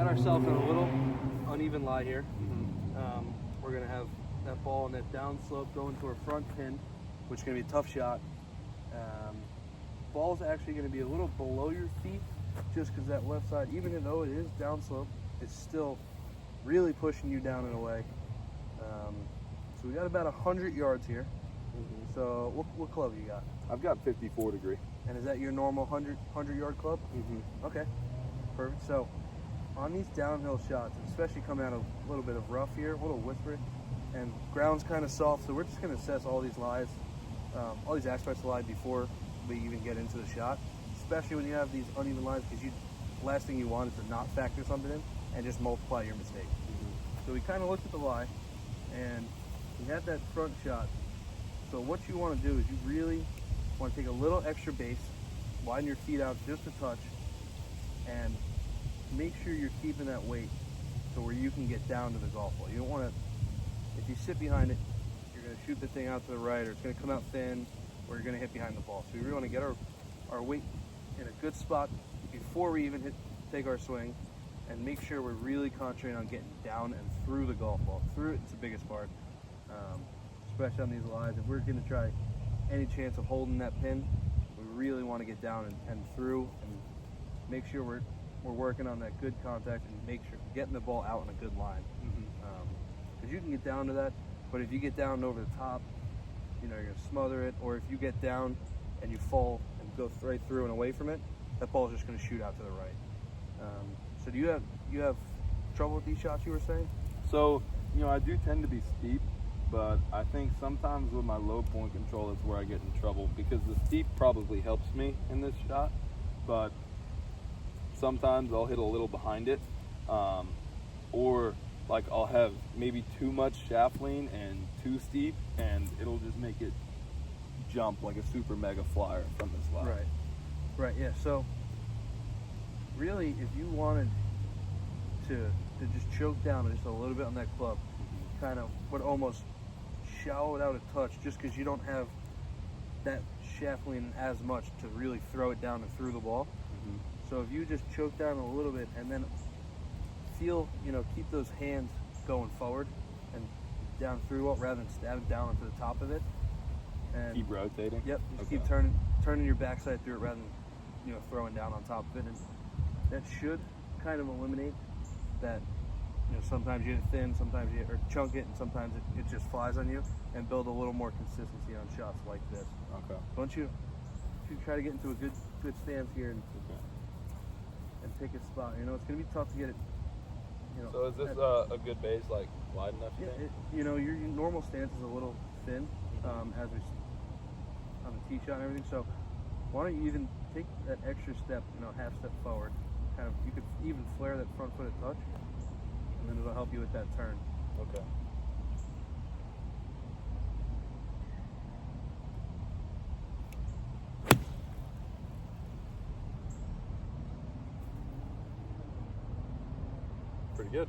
got ourselves in a little uneven lie here. Mm-hmm. We're gonna have that ball on that down slope going to our front pin, which is gonna be a tough shot. Ball's actually gonna be a little below your feet, just because that left side, even though it is down slope, it's still really pushing you down in a way. So we got about 100 yards here. Mm-hmm. So what club you got? I've got 54 degree. And is that your normal 100 yard club? Mm-hmm. Okay, perfect. So on these downhill shots, especially coming out of a little bit of rough here, a little whispery, and ground's kind of soft, so we're just going to assess all these lies, all these aspects of lie before we even get into the shot, especially when you have these uneven lies, because last thing you want is to not factor something in and just multiply your mistake. Mm-hmm. So we kind of looked at the lie, and we had that front shot. So what you want to do is you really want to take a little extra base, widen your feet out just a touch, and make sure you're keeping that weight to where you can get down to the golf ball. You don't want to, if you sit behind it, you're going to shoot the thing out to the right, or it's going to come out thin, or you're going to hit behind the ball. So we really want to get our weight in a good spot before we even take our swing, and make sure we're really concentrating on getting down and through the golf ball. Through it's the biggest part, especially on these lies. If we're going to try any chance of holding that pin, we really want to get down and through, and make sure we're working on that good contact, and make sure getting the ball out in a good line. Because you can get down to that, but if you get down over the top, you're going to smother it. Or if you get down and you fall and go right through and away from it, that ball is just going to shoot out to the right. So do you have trouble with these shots you were saying? So, I do tend to be steep, but I think sometimes with my low point control, that's where I get in trouble, because the steep probably helps me in this shot, but sometimes I'll hit a little behind it, or like I'll have maybe too much shaft lean and too steep, and it'll just make it jump like a super mega flyer from this lie. Right, yeah. So really, if you wanted to just choke down just a little bit on that club, kind of would almost shallow it out a touch, just because you don't have that shaft lean as much to really throw it down and through the ball. So if you just choke down a little bit, and then feel, keep those hands going forward and down through it, rather than stabbing down onto the top of it. And Keep rotating? Yep, just Okay. keep turning your backside through it, rather than, throwing down on top of it. And that should kind of eliminate that, sometimes you hit it thin, sometimes you or chunk it, and sometimes it just flies on you, and build a little more consistency on shots like this. Okay. Don't you, if you try to get into a good stance here and pick a spot, it's going to be tough to get it. So is this a good base, like wide enough? Yeah, your normal stance is a little thin, as we on the tee shot and everything. So why don't you even take that extra step, half step forward. Kind of, you could even flare that front foot a touch, and then it'll help you with that turn. Okay. Pretty good.